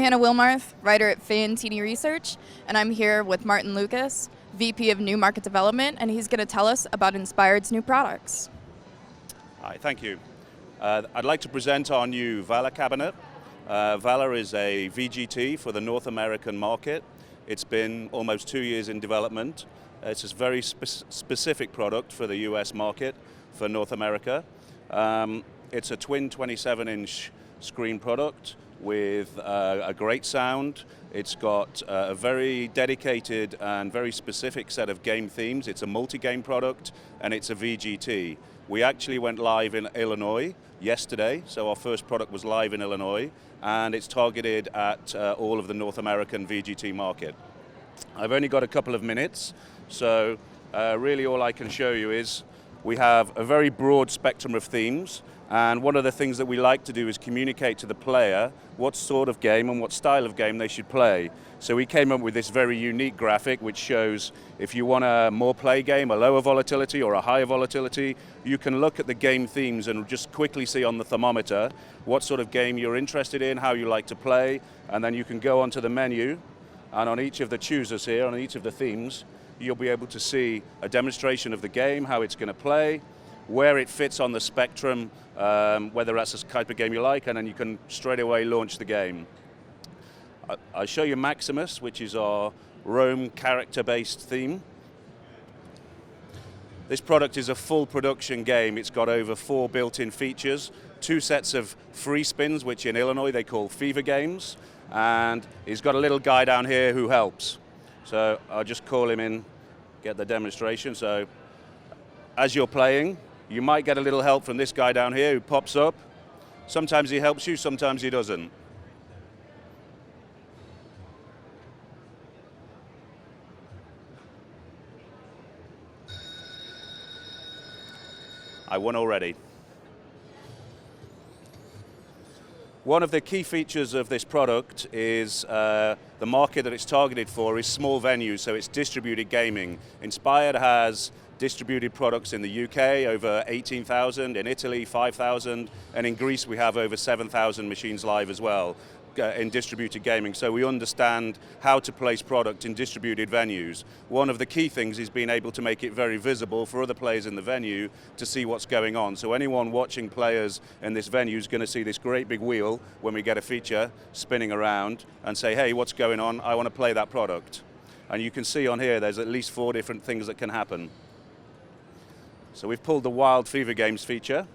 Hannah Wilmarth, writer at Fantini Research, and I'm here with Martin Lucas, VP of New Market Development, and he's going to tell us about Inspired's new products. Hi, thank you. I'd like to present our new Weil cabinet. Weil is a VGT for the North American market. It's been almost 2 years in development. It's a very specific product for the US market, for North America. It's a twin 27-inch screen product with a great sound. It's got a very dedicated and very specific set of game themes. It's a multi-game product and it's a VGT. We actually went live in Illinois yesterday, so our first product was live in Illinois, and it's targeted at all of the North American VGT market. I've only got a couple of minutes, so really all I can show you is we have a very broad spectrum of themes, and one of the things that we like to do is communicate to the player what sort of game and what style of game they should play. So we came up with this very unique graphic which shows if you want a more play game, a lower volatility or a higher volatility, you can look at the game themes and just quickly see on the thermometer what sort of game you're interested in, how you like to play, and then you can go onto the menu, and on each of the choosers here, on each of the themes, you'll be able to see a demonstration of the game, how it's going to play, where it fits on the spectrum, whether that's the type of game you like, and then you can straight away launch the game. I'll show you Maximus, which is our Rome character-based theme. This product is a full production game. It's got over 4 built-in features, 2 sets of free spins, which in Illinois they call fever games, and he's got a little guy down here who helps. So I'll just call him in, get the demonstration. So as you're playing, you might get a little help from this guy down here who pops up. Sometimes he helps you, sometimes he doesn't. I won already. One of the key features of this product is the market that it's targeted for is small venues, so it's distributed gaming. Inspired has distributed products in the UK, over 18,000, in Italy 5,000, and in Greece we have over 7,000 machines live as well in distributed gaming. So we understand how to place product in distributed venues. One of the key things is being able to make it very visible for other players in the venue to see what's going on. So anyone watching players in this venue is going to see this great big wheel when we get a feature spinning around and say, hey, what's going on? I want to play that product. And you can see on here there's at least 4 different things that can happen. So we've pulled the Wild Fever Games feature.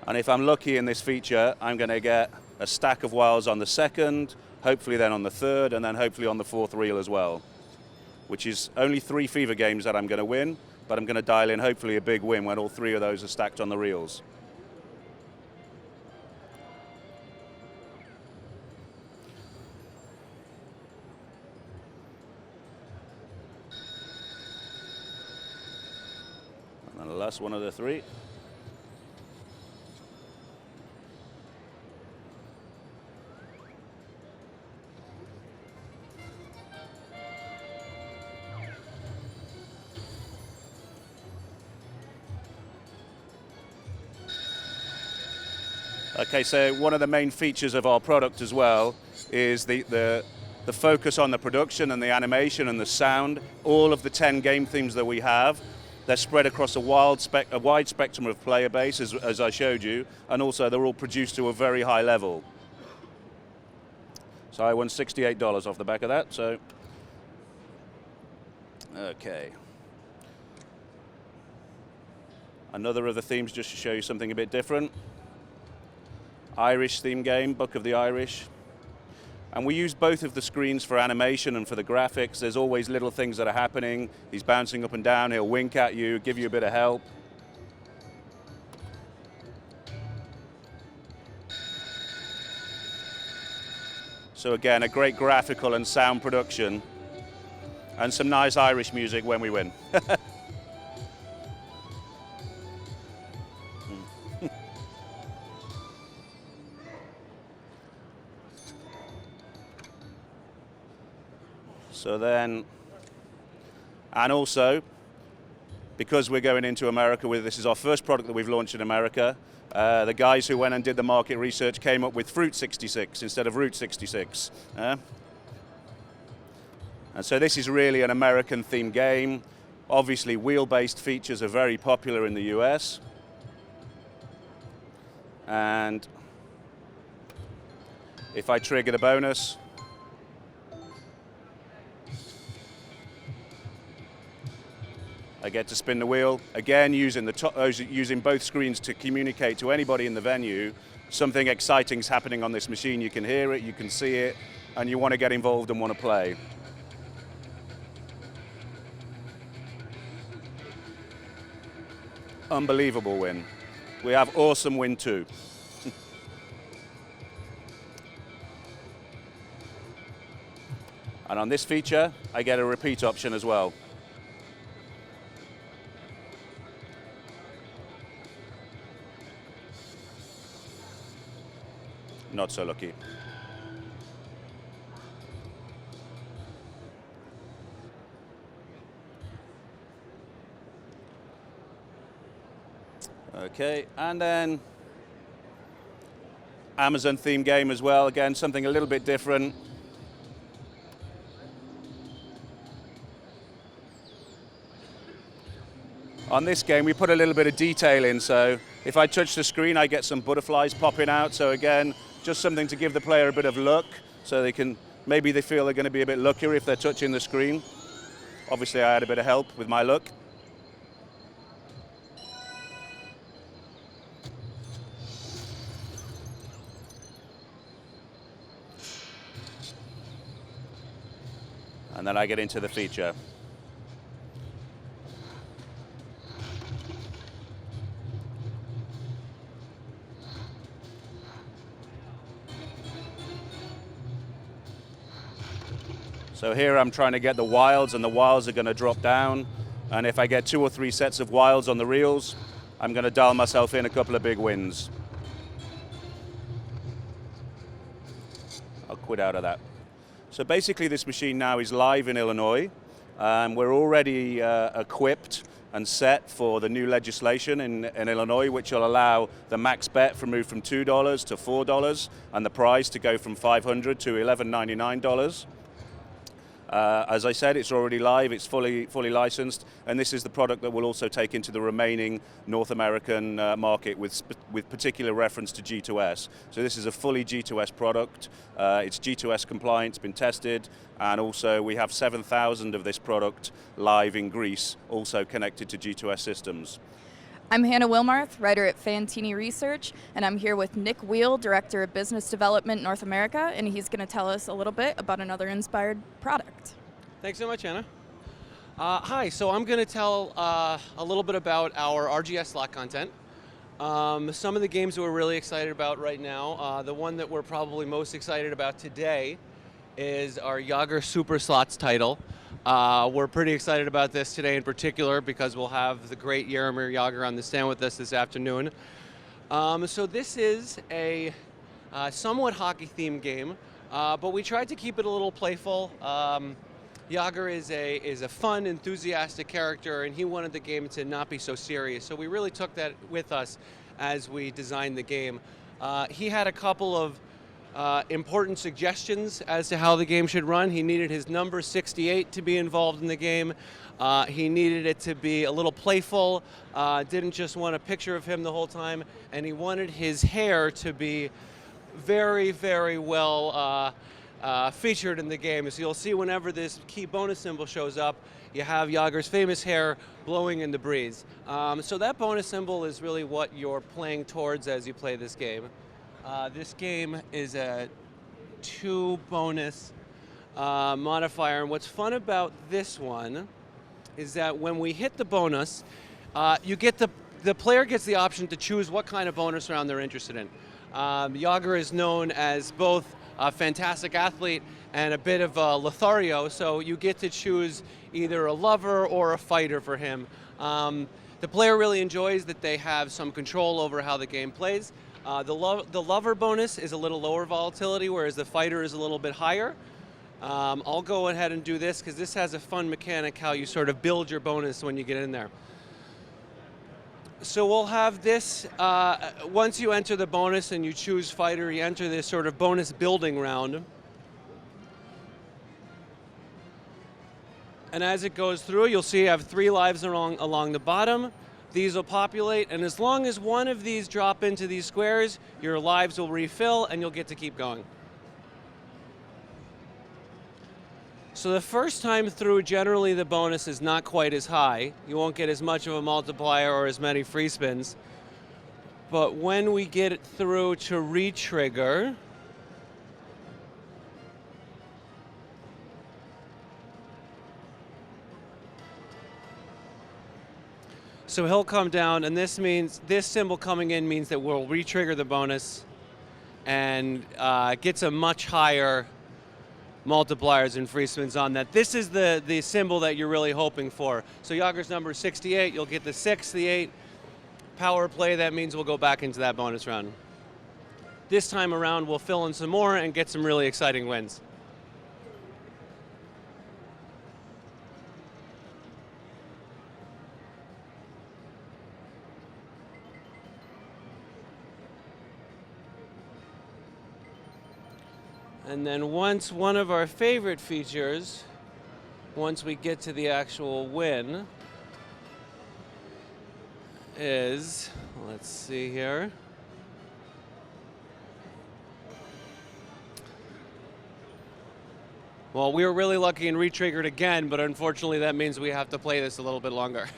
And if I'm lucky in this feature, I'm going to get a stack of Wiles on the second, hopefully then on the third, and then hopefully on the 4th reel as well, which is only 3 Fever Games that I'm going to win, but I'm going to dial in hopefully a big win when all 3 of those are stacked on the reels. And then the last one of the 3. Okay, so one of the main features of our product as well is the focus on the production and the animation and the sound. All of the 10 game themes that we have, they're spread across a wide spectrum of player base, as I showed you, and also they're all produced to a very high level. So I won $68 off the back of that, so. Okay. Another of the themes, just to show you something a bit different. Irish theme game, Book of the Irish. And we use both of the screens for animation and for the graphics. There's always little things that are happening. He's bouncing up and down, he'll wink at you, give you a bit of help. So again, a great graphical and sound production, and some nice Irish music when we win. So then, and also, because we're going into America with this is our first product that we've launched in America. The guys who went and did the market research came up with Fruit 66 instead of Route 66. And so this is really an American themed game. Obviously, wheel-based features are very popular in the US. And if I trigger the bonus, I get to spin the wheel, again using both screens to communicate to anybody in the venue. Something exciting is happening on this machine. You can hear it, you can see it, and you want to get involved and want to play. Unbelievable win. We have awesome win too. And on this feature, I get a repeat option as well. Not so lucky. Okay, and then Amazon theme game as well. Again, something a little bit different. On this game, we put a little bit of detail in, so if I touch the screen, I get some butterflies popping out. So again, just something to give the player a bit of luck, so maybe they feel they're going to be a bit luckier if they're touching the screen. Obviously, I had a bit of help with my luck. And then I get into the feature. So here I'm trying to get the wilds, and the wilds are going to drop down. And if I get 2 or 3 sets of wilds on the reels, I'm going to dial myself in a couple of big wins. I'll quit out of that. So basically this machine now is live in Illinois. We're already equipped and set for the new legislation in Illinois, which will allow the max bet to move from $2 to $4, and the prize to go from $500 to $11.99. As I said, it's already live, it's fully licensed, and this is the product that we'll also take into the remaining North American market with particular reference to G2S. So this is a fully G2S product. It's G2S compliant, it's been tested, and also we have 7,000 of this product live in Greece, also connected to G2S systems. I'm Hannah Wilmarth, writer at Fantini Research, and I'm here with Nick Weil, Director of Business Development North America, and he's going to tell us a little bit about another inspired product. Thanks so much, Hannah. Hi, so I'm going to tell a little bit about our RGS slot content. Some of the games that we're really excited about right now, the one that we're probably most excited about today is our Yager Super Slots title. We're pretty excited about this today in particular because we'll have the great Jaromir Jagr on the stand with us this afternoon. So this is a somewhat hockey-themed game, but we tried to keep it a little playful. Jagr is a fun, enthusiastic character, and he wanted the game to not be so serious. So we really took that with us as we designed the game. He had a couple of important suggestions as to how the game should run. He needed his number 68 to be involved in the game. He needed it to be a little playful, didn't just want a picture of him the whole time, and he wanted his hair to be very, very well featured in the game. So you'll see whenever this key bonus symbol shows up, you have Jagr's famous hair blowing in the breeze. So that bonus symbol is really what you're playing towards as you play this game. This game is a 2 bonus modifier, and what's fun about this one is that when we hit the bonus, you get the player gets the option to choose what kind of bonus round they're interested in. Jagr is known as both a fantastic athlete and a bit of a Lothario, so you get to choose either a lover or a fighter for him. The player really enjoys that they have some control over how the game plays. The lover bonus is a little lower volatility, whereas the fighter is a little bit higher. I'll go ahead and do this because this has a fun mechanic how you sort of build your bonus when you get in there. So we'll have this, once you enter the bonus and you choose fighter, you enter this sort of bonus building round. And as it goes through, you'll see I have 3 lives along the bottom. These will populate, and as long as one of these drop into these squares, your lives will refill and you'll get to keep going. So the first time through, generally the bonus is not quite as high. You won't get as much of a multiplier or as many free spins. But when we get it through to re-trigger, so he'll come down, and this symbol coming in means that we'll re-trigger the bonus and gets a much higher multipliers and free spins on that. This is the symbol that you're really hoping for. So Yager's number is 68, you'll get the 6, the 8. Power play, that means we'll go back into that bonus round. This time around, we'll fill in some more and get some really exciting wins. And then once one of our favorite features, once we get to the actual win, is, let's see here. Well, we were really lucky and re-triggered again, but unfortunately that means we have to play this a little bit longer.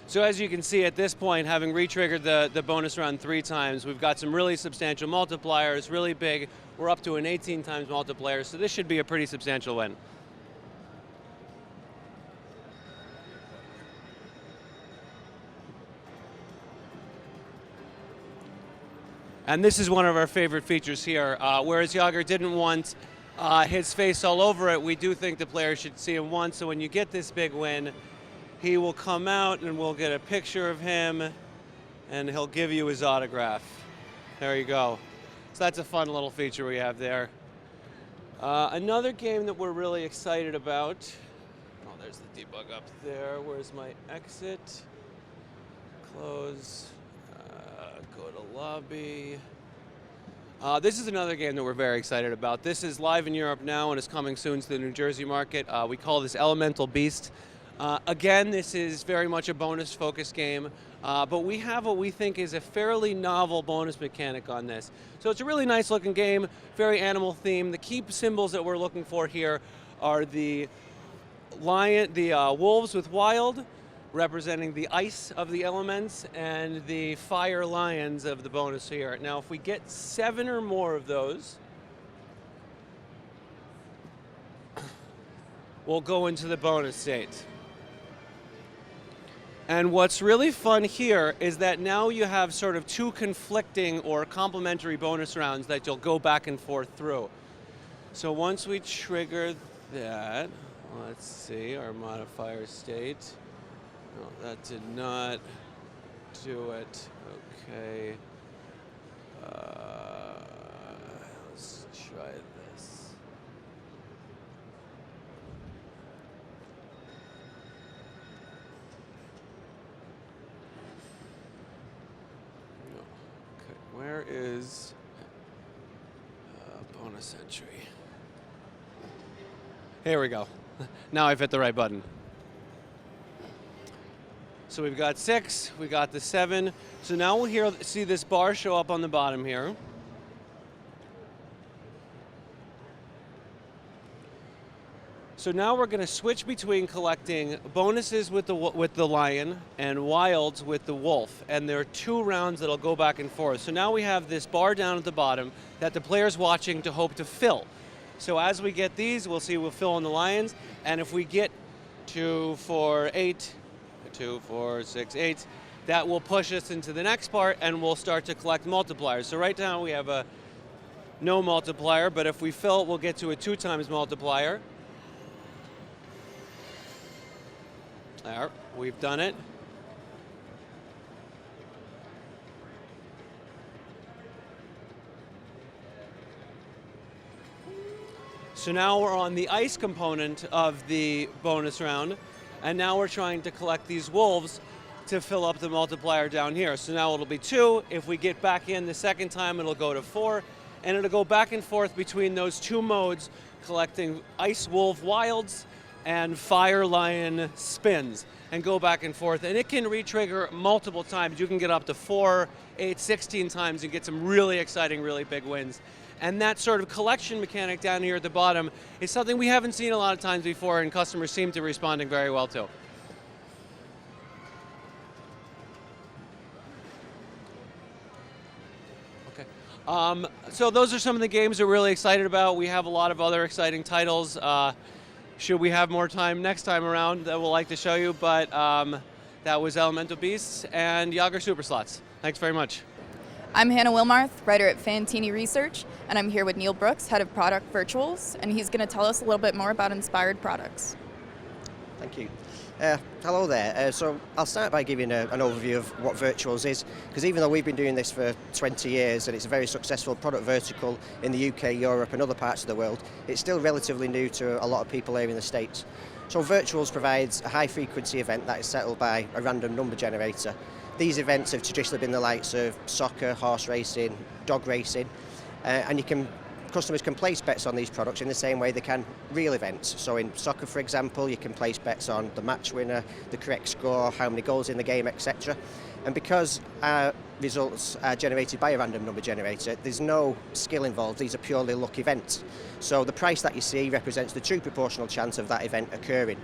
So as you can see at this point, having re-triggered the bonus round 3 times, we've got some really substantial multipliers, really big. We're up to an 18 times multiplier, so this should be a pretty substantial win. And this is one of our favorite features here. Whereas Yager didn't want his face all over it, we do think the player should see him once, so when you get this big win, he will come out and we'll get a picture of him and he'll give you his autograph. There you go. So that's a fun little feature we have there. Another game that we're really excited about. Oh, there's the debug up there. Where's my exit? Close. Go to lobby. This is another game that we're very excited about. This is live in Europe now and is coming soon to the New Jersey market. We call this Elemental Beast. Again, this is very much a bonus-focused game, but we have what we think is a fairly novel bonus mechanic on this. So it's a really nice-looking game, very animal-themed. The key symbols that we're looking for here are the wolves with wild, representing the ice of the elements, and the fire lions of the bonus here. Now, if we get 7 or more of those, we'll go into the bonus state. And what's really fun here is that now you have sort of 2 conflicting or complementary bonus rounds that you'll go back and forth through. So once we trigger that, let's see, our modifier state. No, that did not do it. Okay. Let's try this. Where is bonus entry? Here we go. Now I've hit the right button. So we've got 6, we got the 7. So now we'll see this bar show up on the bottom here. So now we're going to switch between collecting bonuses with the lion and wilds with the wolf. And there are 2 rounds that'll go back and forth. So now we have this bar down at the bottom that the player's watching to hope to fill. So as we get these, we'll fill in the lions. And if we get 2, 4, 8, 2, 4, 6, 8, that will push us into the next part and we'll start to collect multipliers. So right now we have a no multiplier, but if we fill, we'll get to a 2 times multiplier. There, we've done it. So now we're on the ice component of the bonus round, and now we're trying to collect these wolves to fill up the multiplier down here. So now it'll be 2. If we get back in the second time, it'll go to 4, and it'll go back and forth between those 2 modes, collecting ice wolf wilds and fire lion spins, and go back and forth. And it can re-trigger multiple times. You can get up to 4, 8, 16 times and get some really exciting, really big wins. And that sort of collection mechanic down here at the bottom is something we haven't seen a lot of times before, and customers seem to be responding very well to. Okay. So those are some of the games we're really excited about. We have a lot of other exciting titles. Should we have more time next time around that we'll like to show you, but that was Elemental Beasts and Yager Super Slots. Thanks very much. I'm Hannah Wilmarth, writer at Fantini Research, and I'm here with Neil Brookes, head of product virtuals, and he's going to tell us a little bit more about inspired products. Thank you. Hello there. So I'll start by giving an overview of what virtuals is, because even though we've been doing this for 20 years and it's a very successful product vertical in the UK, Europe and other parts of the world, it's still relatively new to a lot of people here in the States. So virtuals provides a high frequency event that is settled by a random number generator. These events have traditionally been the likes of soccer, horse racing, dog racing, and customers can place bets on these products in the same way they can real events. So in soccer, for example, you can place bets on the match winner, the correct score, how many goals in the game, etc. And because our results are generated by a random number generator, there's no skill involved. These are purely luck events. So the price that you see represents the true proportional chance of that event occurring.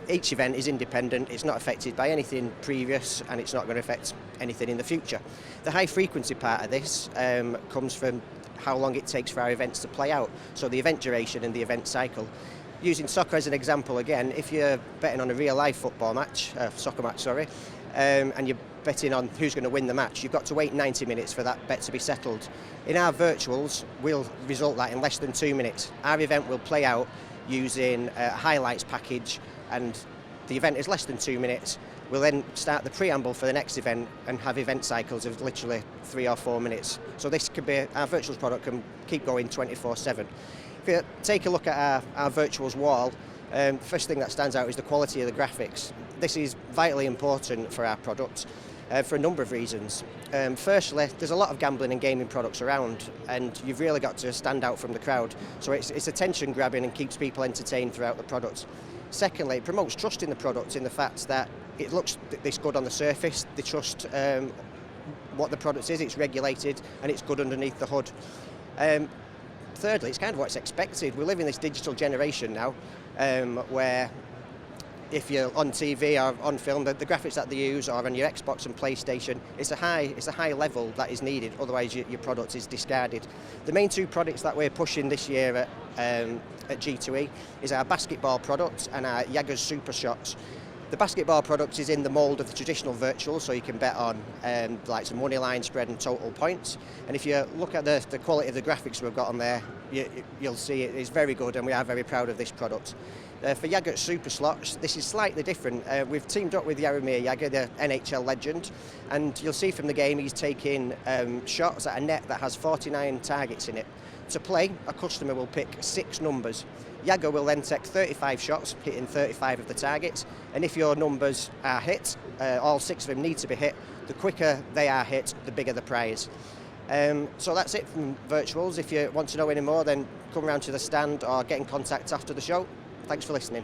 Each event is independent, it's not affected by anything previous, and it's not going to affect anything in the future. The high frequency part of this comes from how long it takes for our events to play out, so the event duration and the event cycle. Using soccer as an example again, if you're betting on a real life soccer match, and you're betting on who's going to win the match, you've got to wait 90 minutes for that bet to be settled. In our virtuals, we'll result that in less than 2 minutes. Our event will play out using a highlights package, and the event is less than 2 minutes. We'll then start the preamble for the next event and have event cycles of literally 3 or 4 minutes. So this could be, our virtuals product can keep going 24/7. If you take a look at our virtuals wall, the first thing that stands out is the quality of the graphics. This is vitally important for our product for a number of reasons. Firstly, there's a lot of gambling and gaming products around, and you've really got to stand out from the crowd. So it's attention grabbing and keeps people entertained throughout the product. Secondly, it promotes trust in the product in the fact that it looks this good on the surface. They trust what the product is, it's regulated, and it's good underneath the hood. Thirdly, it's kind of what's expected. We live in this digital generation now where if you're on TV or on film, the graphics that they use are on your Xbox and PlayStation. It's a high level that is needed, otherwise your product is discarded. The main 2 products that we're pushing this year at G2E is our basketball product and our Jager's Super Shots. The basketball product is in the mould of the traditional virtual, so you can bet on like some money line spread and total points. And if you look at the quality of the graphics we've got on there, you'll see it is very good, and we are very proud of this product. For Jager Super Slots, this is slightly different. We've teamed up with Jaromir Jagr, the NHL legend, and you'll see from the game he's taking shots at a net that has 49 targets in it. To play, a customer will pick 6 numbers. Jagr will then take 35 shots, hitting 35 of the targets, and if your numbers are hit, all 6 of them need to be hit. The quicker they are hit, the bigger the prize. So that's it from virtuals. If you want to know any more, then come round to the stand or get in contact after the show. Thanks for listening.